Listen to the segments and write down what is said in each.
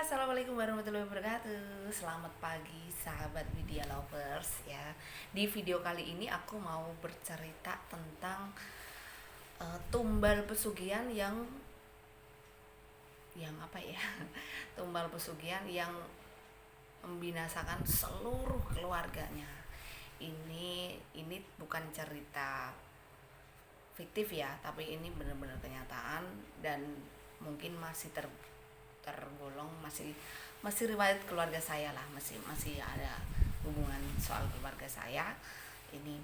Assalamualaikum warahmatullahi wabarakatuh. Selamat pagi sahabat media lovers ya. Di video kali ini aku mau bercerita tentang tumbal pesugihan yang apa ya? Tumbal pesugihan yang membinasakan seluruh keluarganya. Ini bukan cerita fiktif ya, tapi ini benar-benar kenyataan dan mungkin masih tergolong masih riwayat keluarga saya lah, masih ada hubungan soal keluarga saya ini.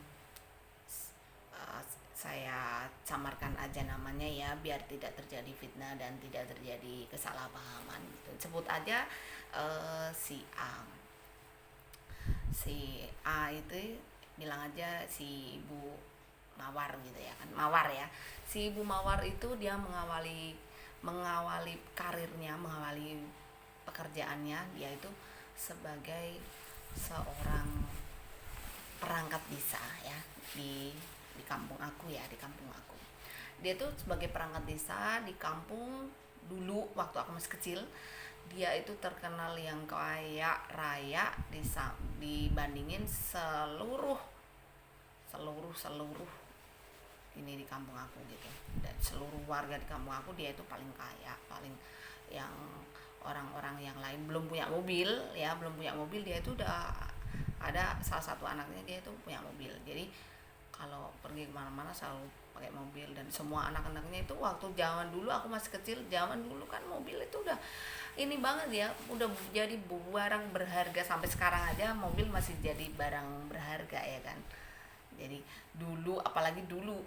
uh, saya samarkan aja namanya ya, biar tidak terjadi fitnah dan tidak terjadi kesalahpahaman gitu. Sebut aja si A itu, bilang aja si Ibu Mawar gitu ya kan, Mawar ya. Si Ibu Mawar itu dia mengawali karirnya, mengawali pekerjaannya, dia itu sebagai seorang perangkat desa ya, di kampung aku ya, di kampung aku. Dia tuh sebagai perangkat desa di kampung dulu waktu aku masih kecil. Dia itu terkenal yang kaya raya dibandingin seluruh seluruh seluruh ini di kampung aku gitu. Dan seluruh warga di kampung aku dia itu paling kaya, paling yang orang-orang yang lain belum punya mobil ya, belum punya mobil, dia itu udah ada salah satu anaknya dia itu punya mobil. Jadi kalau pergi kemana-mana selalu pakai mobil, dan semua anak-anaknya itu waktu zaman dulu aku masih kecil, zaman dulu kan mobil itu udah ini banget ya, udah jadi barang berharga. Sampai sekarang aja mobil masih jadi barang berharga ya kan. Jadi dulu, apalagi dulu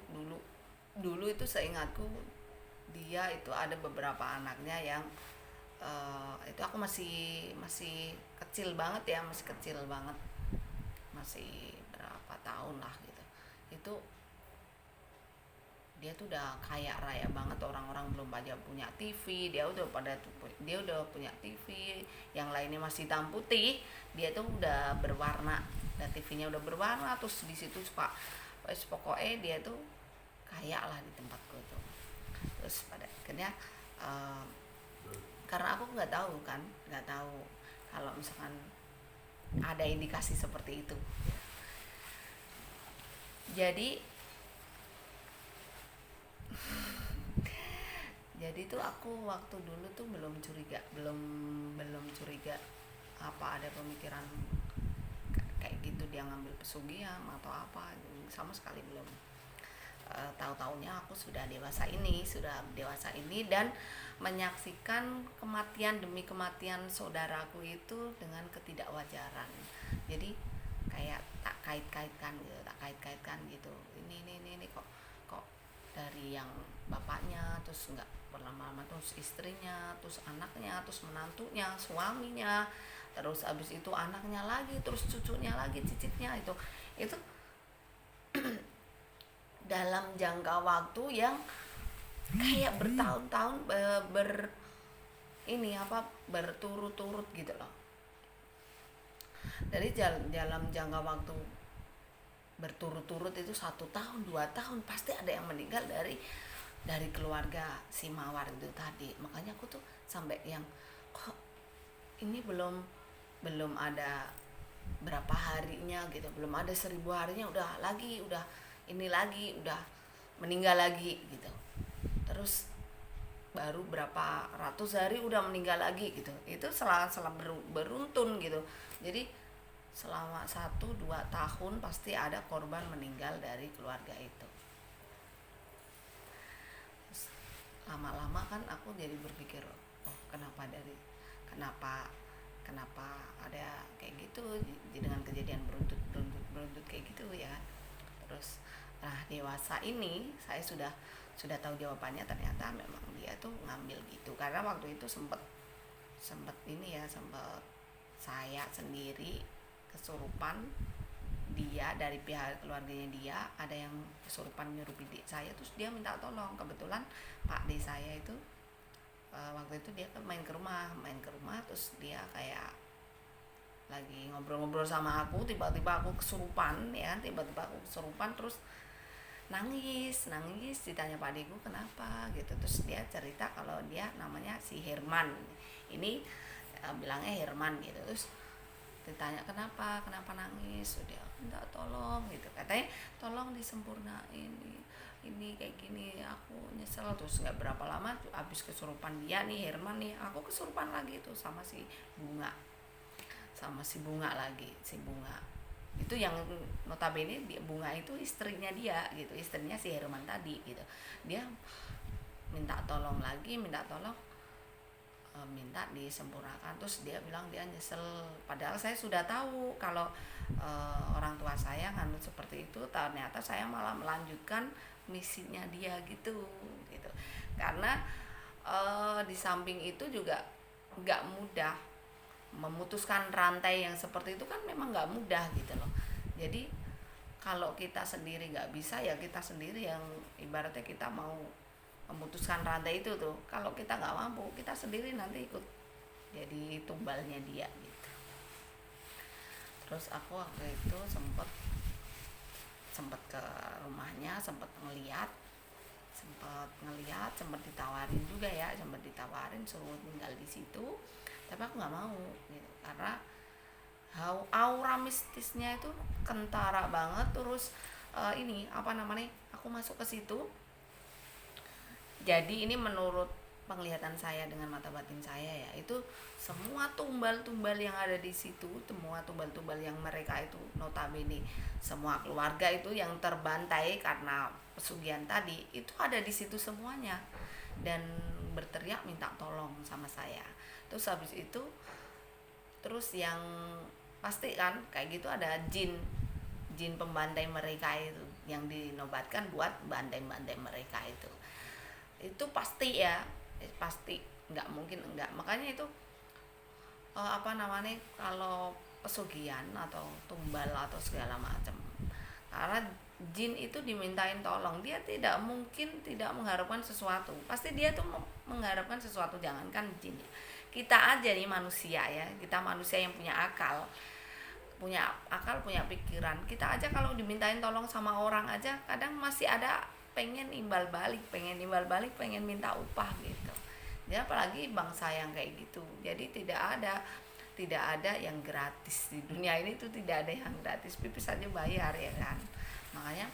itu seingatku dia itu ada beberapa anaknya yang itu aku masih kecil banget ya, masih kecil banget, masih berapa tahun lah gitu. Itu dia tuh udah kaya raya banget, orang-orang belum aja punya TV, dia udah punya TV, yang lainnya masih hitam putih, dia tuh udah berwarna, dan TV-nya udah berwarna. Terus di situ suka, pokoknya dia tuh kaya lah di tempatku tuh. Terus pada akhirnya karena aku nggak tahu kalau misalkan ada indikasi seperti itu. Jadi jadi tuh aku waktu dulu tuh belum curiga apa ada pemikiran kayak gitu, dia ngambil pesugihan atau apa, sama sekali belum. Tahu-taunya aku sudah dewasa ini dan menyaksikan kematian demi kematian saudaraku itu dengan ketidakwajaran. Jadi kayak tak kait-kaitkan gitu. Ini kok dari yang bapaknya, terus nggak berlama-lama, terus istrinya, terus anaknya, terus menantunya, suaminya, terus abis itu anaknya lagi, terus cucunya lagi, cicitnya. Itu dalam jangka waktu yang kayak bertahun-tahun, berturut-turut gitu loh. Dari dalam jangka waktu berturut-turut itu 1 tahun 2 tahun pasti ada yang meninggal dari keluarga si Mawar itu tadi. Makanya aku tuh sampai yang, kok ini belum ada berapa harinya gitu, belum ada 1000 harinya udah meninggal lagi gitu. Terus baru berapa ratus hari udah meninggal lagi gitu. Itu selang beruntun gitu. Jadi selama 1-2 tahun pasti ada korban meninggal dari keluarga itu. Terus lama-lama kan aku jadi berpikir, oh kenapa ada kayak gitu, dengan kejadian beruntut kayak gitu ya. Terus dewasa ini saya sudah tahu jawabannya. Ternyata memang dia tuh ngambil gitu karena waktu itu sempet saya sendiri kesurupan. Dia dari pihak keluarganya dia ada yang kesurupan nyerupi saya, terus dia minta tolong. Kebetulan Pak D saya itu waktu itu dia kan main ke rumah, terus dia kayak lagi ngobrol-ngobrol sama aku, tiba-tiba aku kesurupan ya, terus nangis. Ditanya Pak Deku kenapa gitu, terus dia cerita kalau dia namanya si Herman. Ini bilangnya Herman gitu. Terus ditanya kenapa nangis, dia minta tolong gitu, katanya tolong disempurnain ini kayak gini, aku nyesel. Terus nggak berapa lama habis kesurupan dia nih Herman nih, aku kesurupan lagi tuh sama si Bunga, lagi si Bunga itu yang notabene dia, Bunga itu istrinya dia gitu, istrinya si Herman tadi gitu. Dia minta tolong lagi, minta disempurnakan. Terus dia bilang dia nyesel, padahal saya sudah tahu kalau orang tua saya nganut seperti itu. Ternyata saya malah melanjutkan misinya dia gitu. Karena di samping itu juga nggak mudah memutuskan rantai yang seperti itu, kan memang nggak mudah gitu loh. Jadi kalau kita sendiri nggak bisa, ya kita sendiri yang ibaratnya kita mau memutuskan rantai itu tuh, kalau kita nggak mampu, kita sendiri nanti ikut jadi tumbalnya dia gitu. Terus aku waktu itu sempet ke rumahnya, sempet ngeliat, sempet ditawarin juga ya, suruh tinggal di situ, tapi aku nggak mau gitu, karena aura mistisnya itu kentara banget. Terus aku masuk ke situ. Jadi ini menurut penglihatan saya dengan mata batin saya ya, itu semua tumbal-tumbal yang ada di situ, semua tumbal-tumbal yang mereka itu notabene semua keluarga itu yang terbantai karena pesugihan tadi, itu ada di situ semuanya dan berteriak minta tolong sama saya. Terus habis itu, terus yang pasti kan kayak gitu ada jin pembantai mereka itu yang dinobatkan buat bantai mereka itu pasti ya, pasti nggak mungkin enggak. Makanya itu kalau pesugihan atau tumbal atau segala macam, karena jin itu dimintain tolong, dia tidak mungkin tidak mengharapkan sesuatu, pasti dia tuh mengharapkan sesuatu. Jangankan jin ya, kita aja nih manusia ya, kita manusia yang punya akal, punya pikiran, kita aja kalau dimintain tolong sama orang aja kadang masih ada pengen imbal balik, pengen minta upah gitu ya, apalagi bangsa yang kayak gitu. Jadi tidak ada yang gratis di dunia ini tuh, tidak ada yang gratis, pipis saja bayar ya kan. Makanya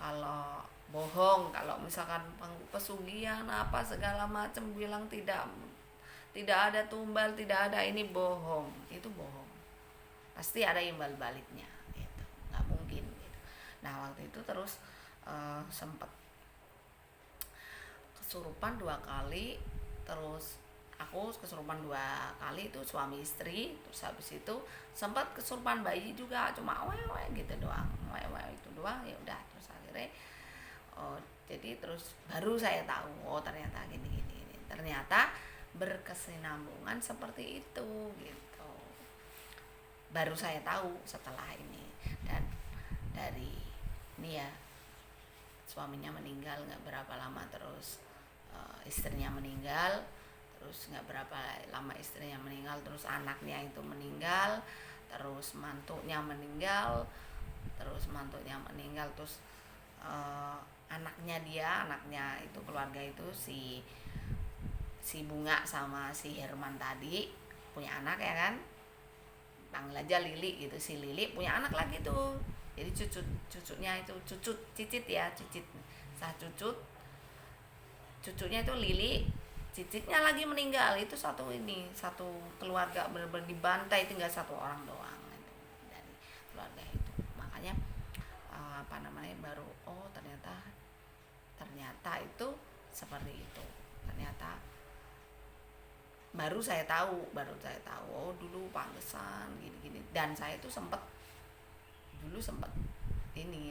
kalau bohong, kalau misalkan pesugihan apa segala macam bilang tidak ada tumbal, tidak ada ini, bohong, itu bohong, pasti ada imbal baliknya gitu, nggak mungkin gitu. Nah waktu itu terus sempat kesurupan 2 kali. Terus aku kesurupan 2 kali itu suami istri. Terus habis itu sempat kesurupan bayi juga, cuma wewe gitu doang, wewe itu doang ya udah. Terus akhirnya jadi terus baru saya tahu ternyata gini, ternyata berkesinambungan seperti itu gitu. Baru saya tahu setelah ini. Dan dari ini ya, suaminya meninggal nggak berapa lama, terus istrinya meninggal, terus nggak berapa lama istrinya meninggal, terus anaknya itu meninggal, terus mantunya meninggal, terus anaknya itu, keluarga itu si Bunga sama si Herman tadi punya anak ya kan, panggil aja Lili gitu, si Lili punya anak lagi tuh. Jadi cucunya itu cucunya itu Lili, cicitnya lagi meninggal. Itu satu keluarga benar-benar dibantai, tinggal 1 orang doang gitu, dari keluarga itu. Makanya baru ternyata itu seperti itu. Ternyata baru saya tahu oh dulu pantesan gini. Dan saya tuh dulu sempat ini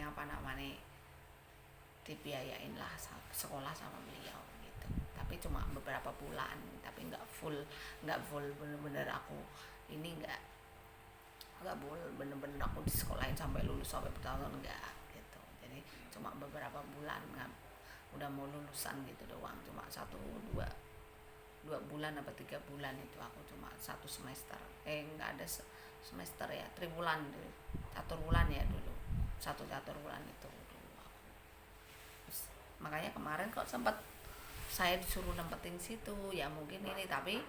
dibiayain lah sekolah sama beliau gitu, tapi cuma beberapa bulan, tapi nggak full bener-bener aku ini nggak boleh bener-bener aku disekolahin sampai lulus sampai bertahun enggak gitu. Jadi cuma beberapa bulan, udah mau lulusan gitu doang, cuma 2 bulan apa 3 bulan itu aku cuma 1 semester, nggak ada semester ya, triwulan, 1 bulan ya dulu, 1 bulan itu dulu aku. Terus, makanya kemarin kok sempat saya disuruh nempetin situ ya, mungkin ini, tapi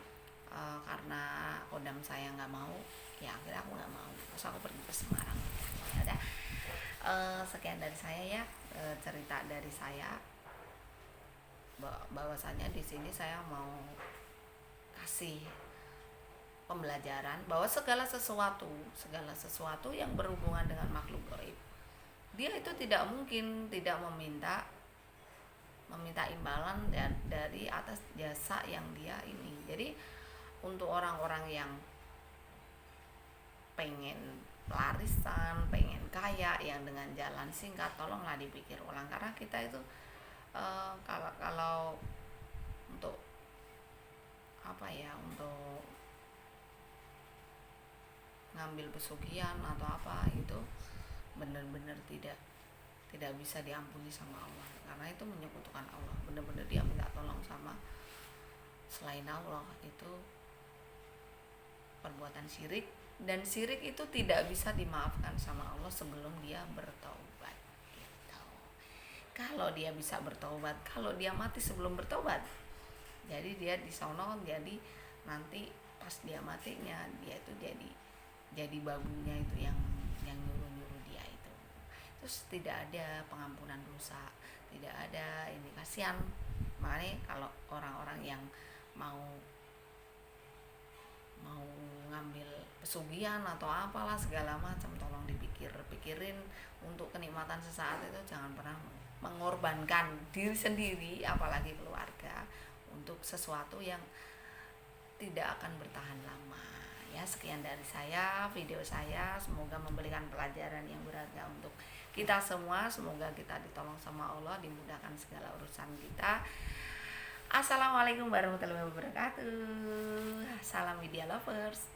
karena kodam saya nggak mau, ya akhirnya aku nggak mau, terus aku pergi ke Semarang. Ya udah, sekian dari saya ya, cerita dari saya, bahwasanya di sini saya mau kasih pembelajaran bahwa segala sesuatu yang berhubungan dengan makhluk gaib, dia itu tidak mungkin tidak meminta imbalan dari atas jasa yang dia ini. Jadi untuk orang-orang yang pengen larisan, pengen kaya yang dengan jalan singkat, tolonglah dipikir ulang, karena kita itu kalau untuk apa ya, untuk ngambil pesugihan atau apa itu benar-benar tidak bisa diampuni sama Allah, karena itu menyekutukan Allah. Benar-benar dia minta tolong sama selain Allah, itu perbuatan syirik, dan syirik itu tidak bisa dimaafkan sama Allah sebelum dia bertaubat gitu. Kalau dia bisa bertaubat, kalau dia mati sebelum bertaubat, jadi dia disono, jadi nanti pas dia matinya dia itu jadi babunya itu yang nyuruh dia itu. Terus tidak ada pengampunan dosa, tidak ada ini, kasihan. Makanya kalau orang-orang yang mau ngambil pesugihan atau apalah segala macam, tolong pikirin untuk kenikmatan sesaat itu, jangan pernah mengorbankan diri sendiri apalagi keluarga untuk sesuatu yang tidak akan bertahan lama. Ya, sekian dari saya, video saya, semoga memberikan pelajaran yang berharga untuk kita semua. Semoga kita ditolong sama Allah, dimudahkan segala urusan kita. Assalamualaikum warahmatullahi wabarakatuh. Salam media lovers.